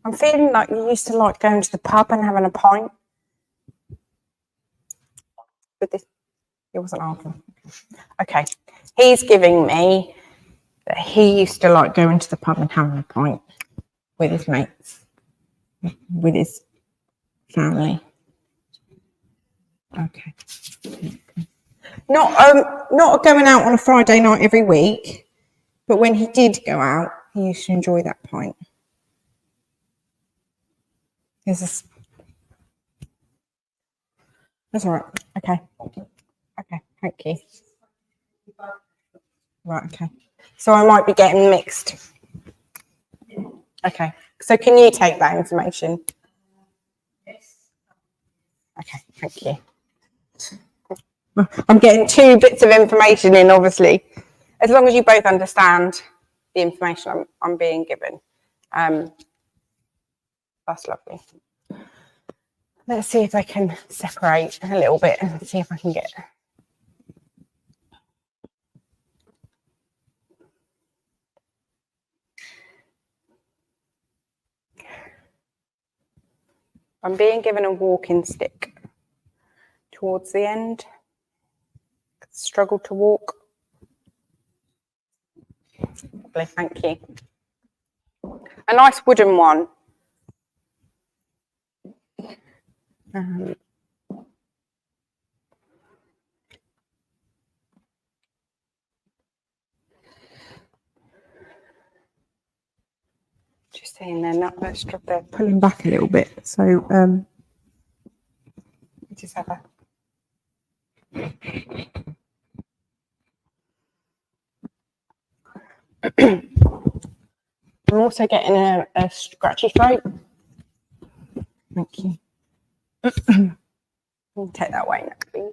I'm feeling like you used to like going to the pub and having a pint. With this, it wasn't arguing. Okay, he's giving me that he used to like going to the pub and having a pint with his mates, with his family. Okay. Not going out on a Friday night every week, but when he did go out, he used to enjoy that pint. That's all right. Okay. Okay, thank you. Right, okay. So I might be getting mixed. Okay, so can you take that information? Okay, thank you. I'm getting two bits of information in, obviously. As long as you both understand the information I'm being given. That's lovely. Let's see if I can separate a little bit and see if I can get... I'm being given a walking stick towards the end. Struggle to walk. Lovely, thank you. A nice wooden one. Um, just seeing they're pulling back a little bit. So just have a I'm also getting a scratchy throat. Thank you. I'll take that away next, please.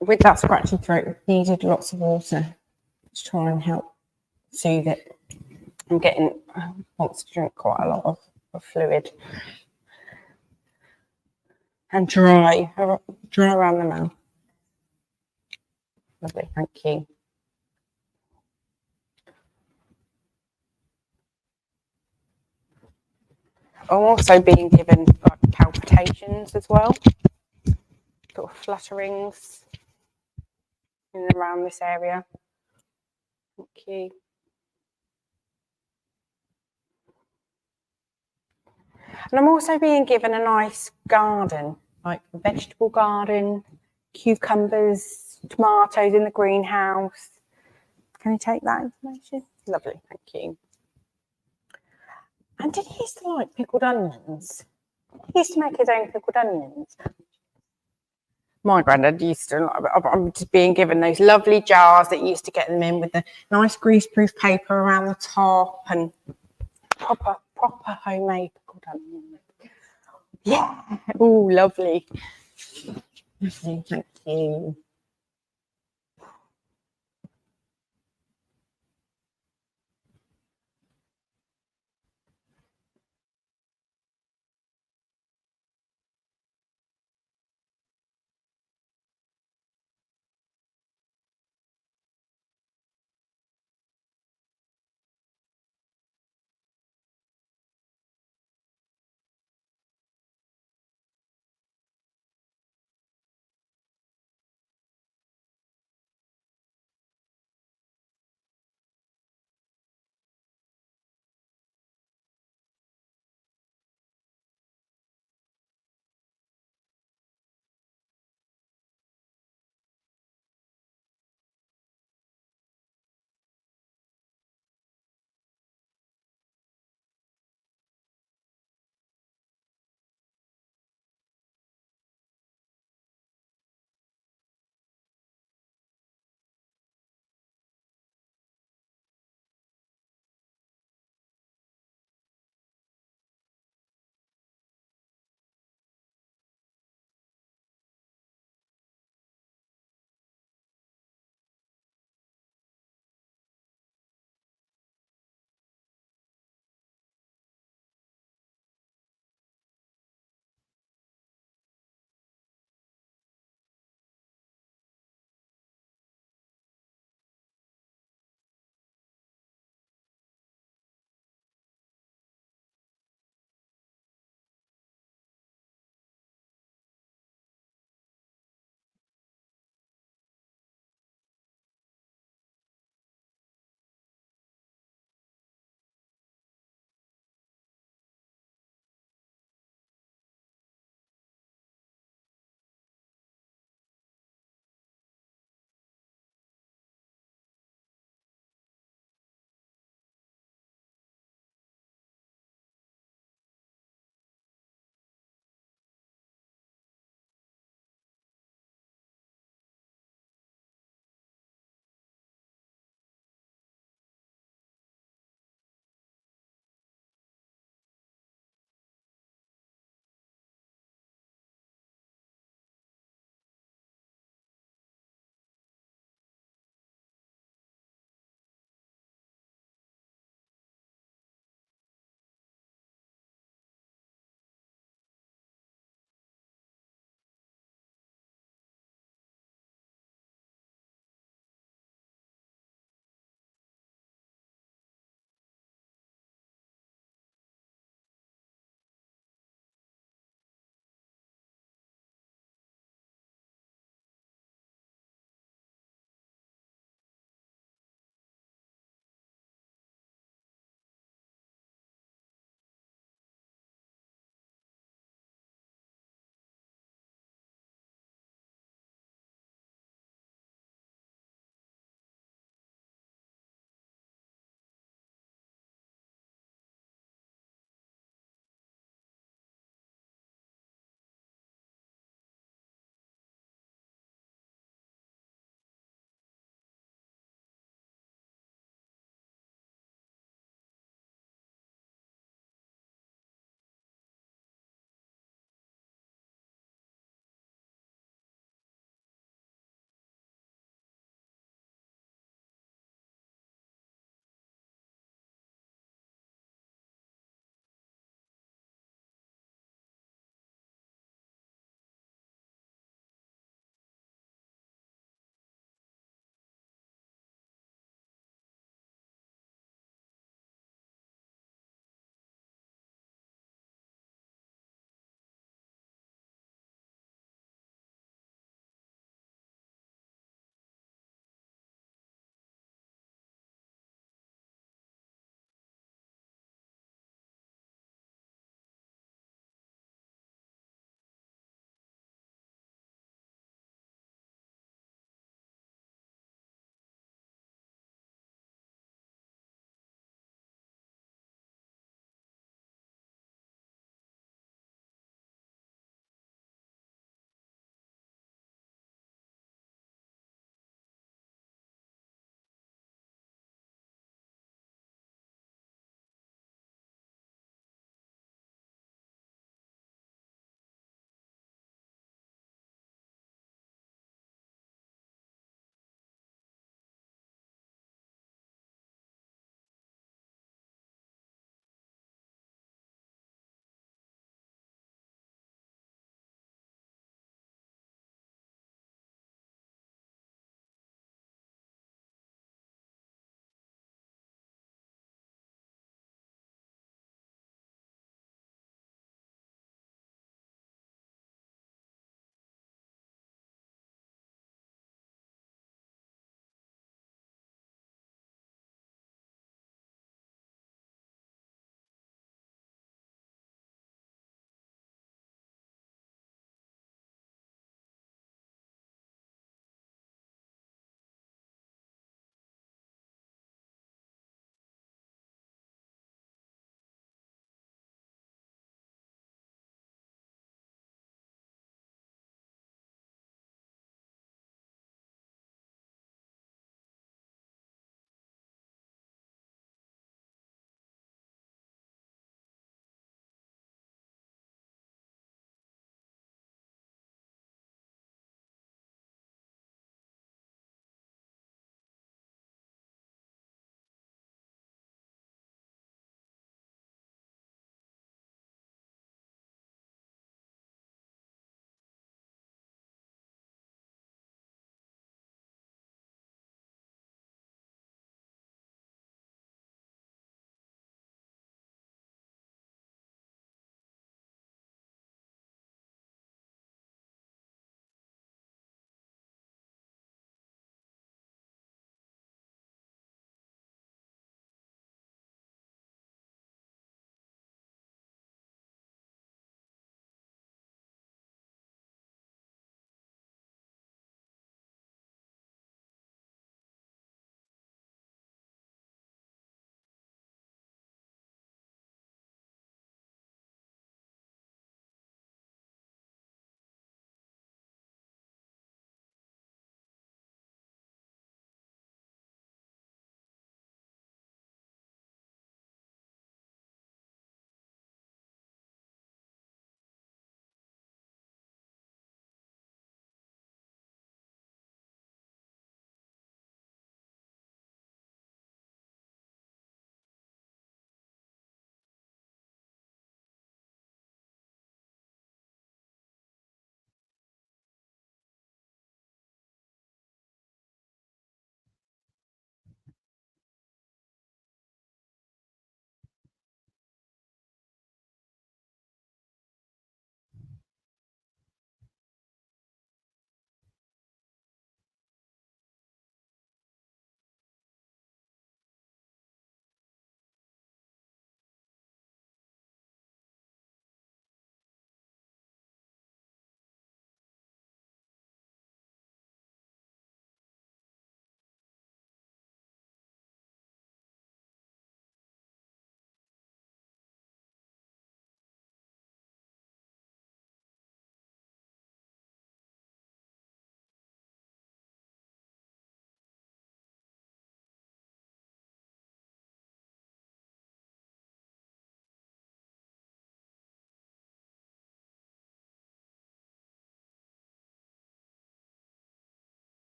With that scratchy throat, needed lots of water to try and help soothe it. I'm getting wants to drink quite a lot of fluid and dry around the mouth. Lovely, thank you. I'm also being given like palpitations as well, sort of flutterings in and around this area. Thank you. And I'm also being given a nice garden, like a vegetable garden, cucumbers, tomatoes in the greenhouse. Can you take that information? Lovely, thank you. And did he used to like pickled onions? He used to make his own pickled onions. My granddad used to. I'm just being given those lovely jars that you used to get them in with the nice greaseproof paper around the top and proper homemade pickled onions. Yeah. Oh, lovely. Lovely, thank you.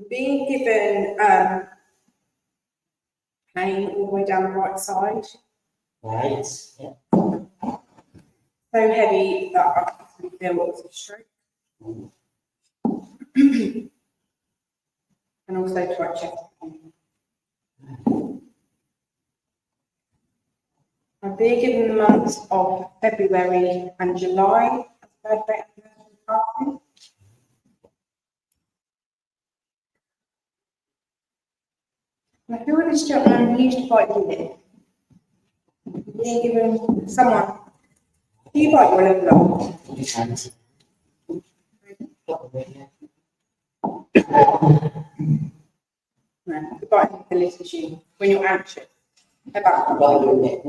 Being given pain all the way down the right side. Right. Yeah. So heavy that I actually feel it was a stroke. And also quite chest pain. I'm being given the months of February and July as birthday anniversary party. And I feel this gentleman used to fight with it. Being given someone. Do you bite your liver long? You can't. No, the biting the list issue when you're anxious. About Right with it.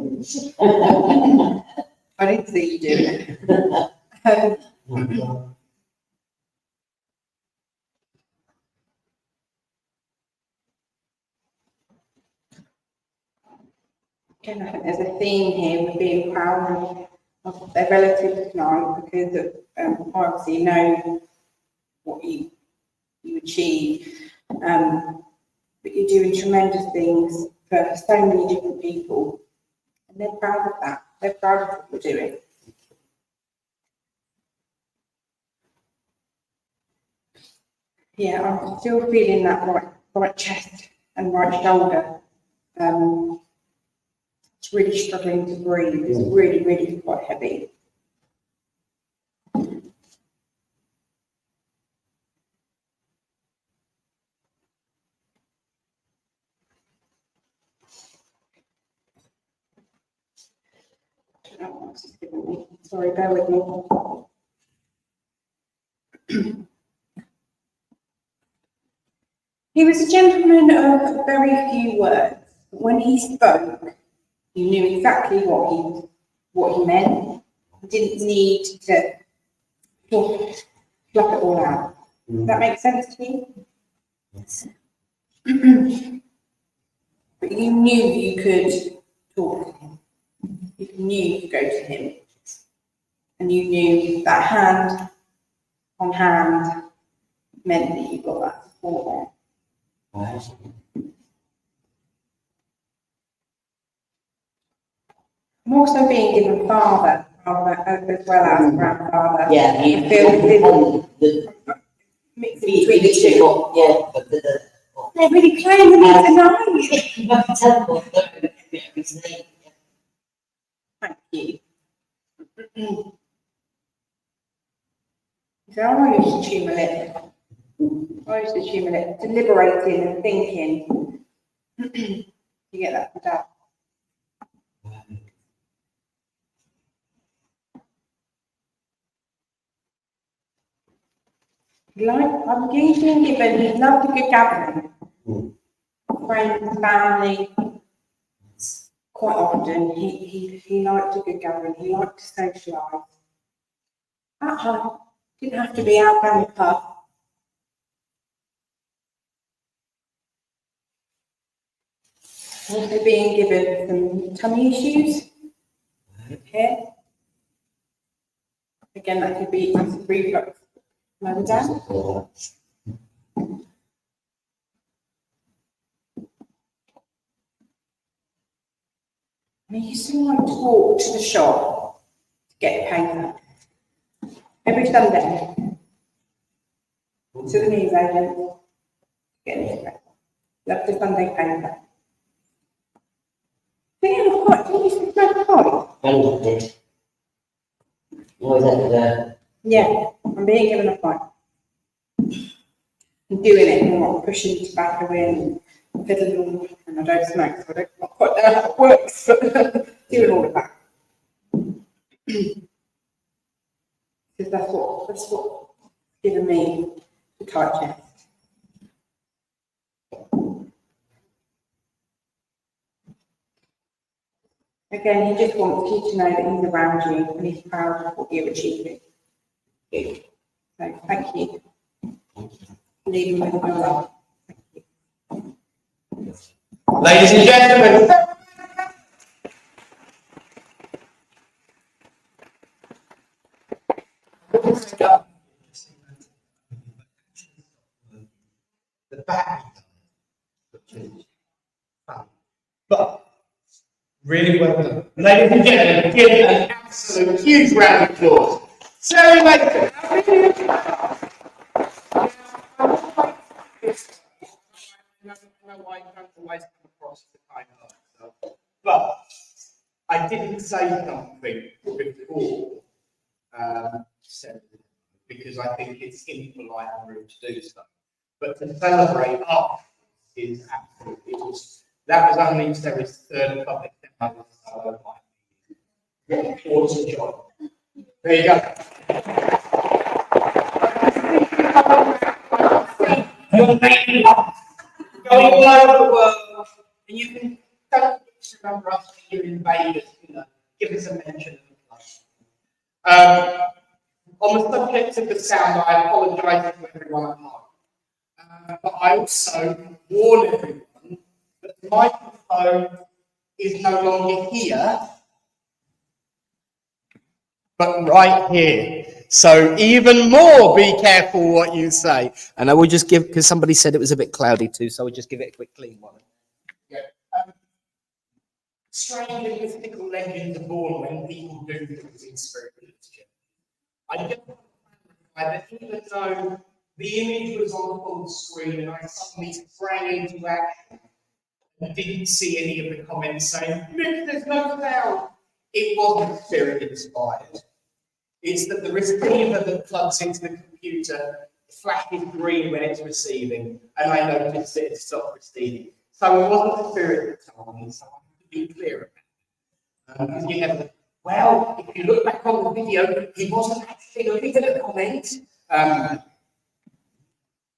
I didn't see you doing it. Again, I think there's a theme here with being proud of their relatives tonight because of obviously know what you achieve, but you're doing tremendous things for so many different people, and they're proud of that. They're proud of what you're doing. Yeah, I'm still feeling that right chest and right shoulder. It's really struggling to breathe. It's really, really quite heavy. I don't know what else it's giving me. Sorry, bear with me. He was a gentleman of very few words. When he spoke, you knew exactly what he meant. You didn't need to fluff it all out. Does that make sense to you? Yes. But you knew you could talk to him. You knew you could go to him. And you knew that hand on hand meant that you got that support there. Right. I'm also being given father as well as grandfather. Yeah, you I feel the mixing between the two. yeah, but They're really playing with me tonight. Thank you. So I used to chew my lip. I used to chew my lip, deliberating and thinking. You get that from Dad. I'm being given, he loved a good gathering. Friends, family, quite often, he liked a good gathering, he liked to socialise. At home, didn't have to be out down the pub. Also being given some tummy issues. Here. Again, that could be acid reflux. Lower down. I used to like to walk to the shop to get paper. Every Sunday. To the news agent. Get newspaper. Love the Sunday paper. Do you have a pipe? Do you used to smoke a pipe? Brenda did. Was that Yeah, I'm being given a pipe. I'm doing it and not pushing tobacco in and fiddling, and I don't smoke, so I don't not quite know how it works, but doing all of that. Because that's what's given me the tight chest. Again, he just wants you to know that he's around you and he's proud of what you're achieving. So thank you. Leaving with your love. Ladies and gentlemen, the battery died, which is fun. But really well done. Ladies and gentlemen, give an absolute huge round of applause. Ceri Mason. I know why you don't always come across the kind of stuff, but I didn't say something before because I think it's impolite and rude to do so. But to celebrate art is absolutely awesome. That was only Ceri's third public demo. What an awesome job. There you go. You're making art. Going all over the world, and you can don't just remember us when you're in Vegas, give us a mention of the place. On the subject of the sound, I apologise to everyone at home. But I also warn everyone that the microphone is no longer here, but right here. So even more, be careful what you say. And I will just give, because somebody said it was a bit cloudy too, so I'll just give it a quick clean one. Yeah. Strange and mystical legends are born when people do things in spiritualism. I just want to clarify that even though the image was on full screen and I suddenly sprang into action and didn't see any of the comments saying, "Nick, there's no sound," it wasn't spirit inspired. It's that the receiver that plugs into the computer flashes green when it's receiving, and I noticed that it stopped receiving. So it wasn't the spirit that told me, so I have to be clear about it. You never, well, if you look back on the video, he wasn't actually looking at the comment.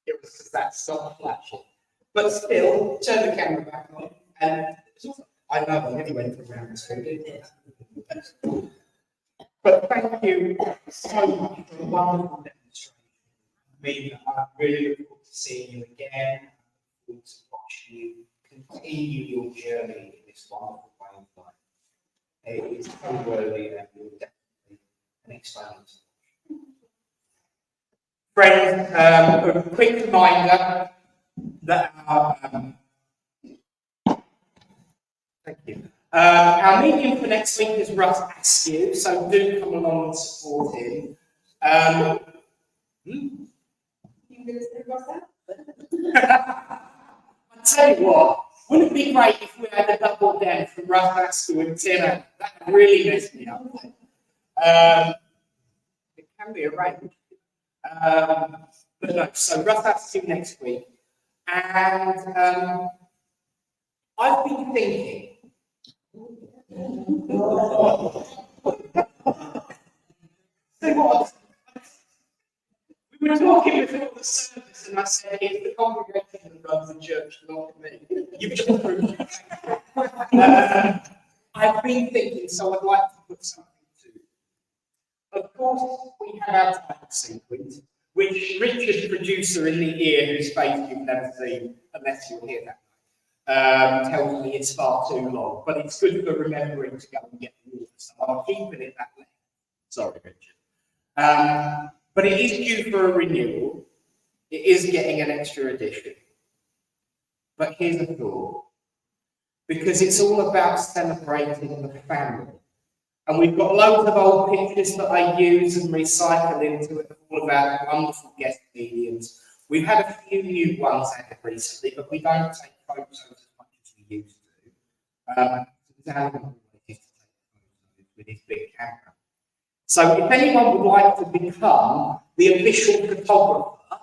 It was just that stopped flashing. But still, turn the camera back on, and I know I really went around this video. But thank you so much for a wonderful demonstration. I really look forward to seeing you again. I look forward to watching you continue your journey in this wonderful way of life. It is so worthy and you're definitely an exponent. Friends, a quick reminder that thank you. Our medium for next week is Russ Askew, so do come along and support him. I tell you what, wouldn't it be great if we had a double den from Russ Askew and Tina? That would really mess me up. It can be arranged. But no, so Russ Askew next week. And I've been thinking, say what? We were talking before the service, and I said it's the congregation that runs the church, not me. You've just proved it. I've been thinking, so I'd like to put something to it. Of course, we have our title sequence, which Richard, producer in the ear, whose face you've never seen, unless you'll hear that. Tells me it's far too long, but it's good for remembering to go and get the water, so I'm keeping it that length. Sorry, Richard. But it is due for a renewal. It is getting an extra edition. But here's a thought, because it's all about celebrating the family. And we've got loads of old pictures that I use and recycle into it, all of our wonderful guest mediums. We've had a few new ones out recently, but we don't take photos as much as we used to. Dan used to take photos with his big camera. So if anyone would like to become the official photographer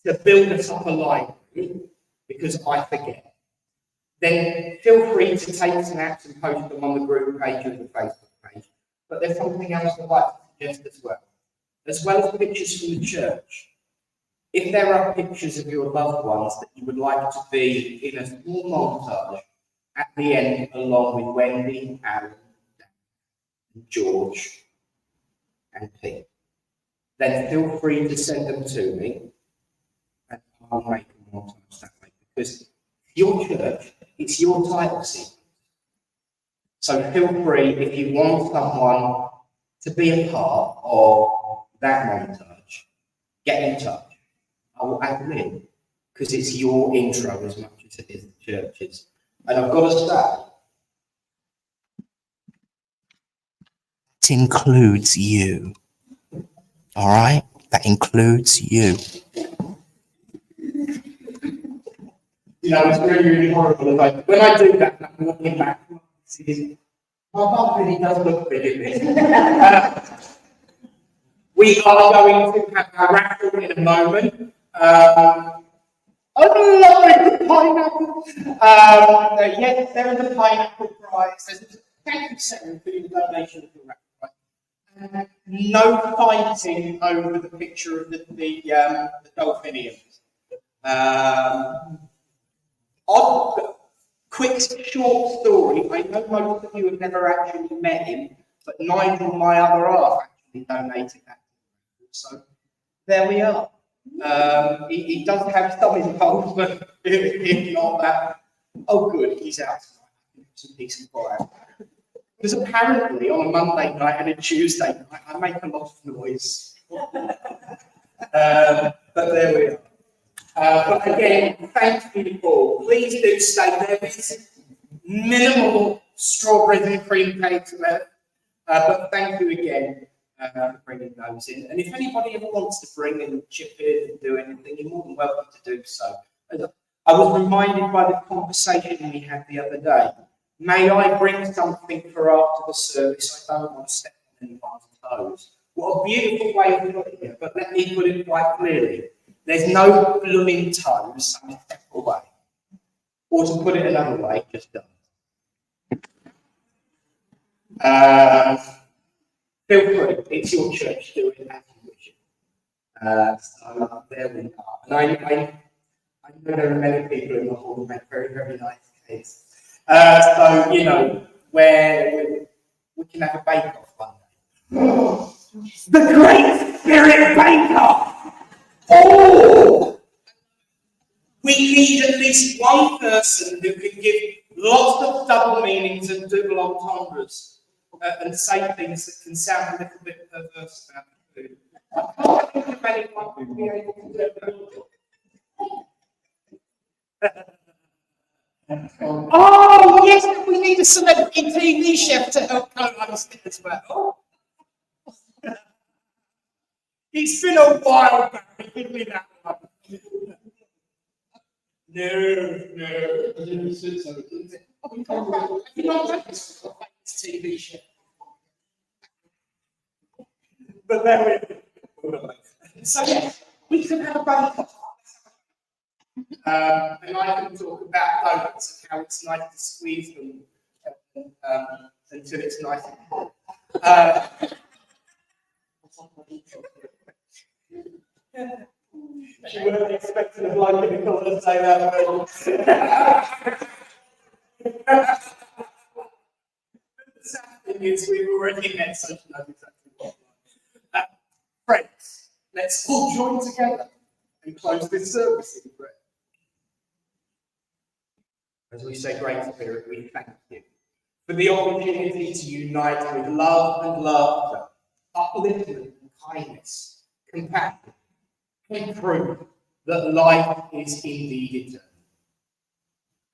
to build us up a library, because I forget, then feel free to take snaps and post them on the group page or the Facebook page. But there's something else I'd like to suggest as well as pictures from the church. If there are pictures of your loved ones that you would like to be in a small montage at the end, along with Wendy, Aaron, Dan, George, and Pete, then feel free to send them to me, and I'll make a montage that way. Because your church, it's your title sequence. So feel free, if you want someone to be a part of that montage, get in touch. I will add them in, because it's your intro as much as it is the church's. And I've got to say, it includes you. All right? That includes you. You know, it's really, really horrible. Like, when I do that, I'm looking back. My mum really does look big in this. We are going to have a raffle in a moment. I love pineapple. Yes, there is a pineapple prize. Thank you, Ceri, for your donation of the raffle. No fighting over the picture of the dolphiniums. Quick, short story. I know most of you have never actually met him, but Nigel, my other half, actually donated that. So there we are. He does have some involvement, if not that. Oh, good, he's out tonight. Some peace and quiet. Because apparently on a Monday night and a Tuesday night, I make a lot of noise. But there we are. But again, thank you all. Please do stay. There is minimal strawberries and cream cakes left. But thank you again for bringing those in. And if anybody ever wants to bring and chip in and do anything, you're more than welcome to do so. I was reminded by the conversation we had the other day. May I bring something for after the service? I don't want to step on anyone's toes. What a beautiful way of putting it, but let me put it quite clearly. There's no blooming toes, I mean, step away. Or to put it another way, just don't. Feel free, it's your church, do it as you wish. So there we are. And I know there are many people in the hall who make very, very nice cakes. So, you know, where we can have a bake-off one day. The Great Spirit Bake-Off! Oh! We need at least one person who can give lots of double meanings and double entendres and say things that can sound a little bit perverse about food. I can't think of anyone who would be able to do that. Oh, yes, we need a celebrity TV chef to help co-host it as well. It's been a while, Barry. Give me that one. No. You know what? TV chef. But there we go. So, yes, we can have a bake-off. And I can talk about donuts and how it's nice to squeeze them until it's nice and hot. She weren't expecting a blind Nicole to say that. The sad thing is, we've already met, so she knows exactly what. Friends, let's all join together and close this service in prayer. As we say, Great Spirit, we thank you for the opportunity to unite with love and laughter, upliftment and kindness, compassion, and prove that life is indeed eternal.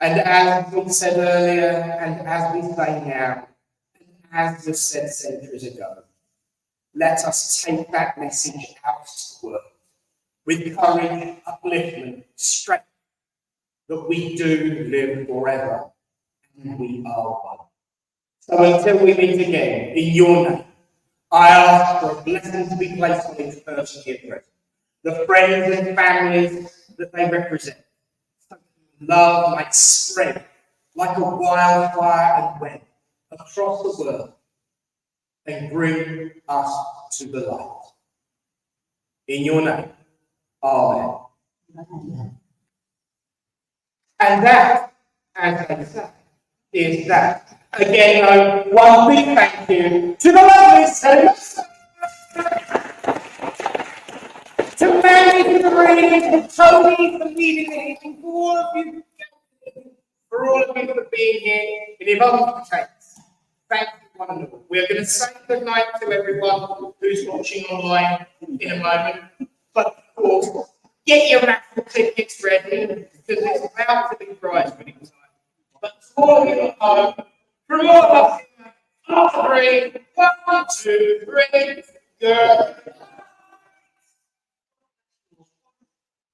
And as we said earlier, and as we say now, and as was said centuries ago, let us take that message out to the world with courage, upliftment, strength, that we do live forever, and we are one. So until we meet again, in your name, I ask for a blessing to be placed on each person here present, the friends and families that they represent. So love might spread like a wildfire and web across the world and bring us to the light. In your name, amen. And that, as they say, is that. Again, one big thank you to the lovely Ceri Mason, to Mary for the reading, to Tony for leading it, and for all of you for being here. And if I'm thank you one and all. We're going to say goodnight to everyone who's watching online in a moment. But of course, get your raffle tickets ready because it's about to be prize winning time. But before we go home, from all of us, 3, 1, 2, 3, go.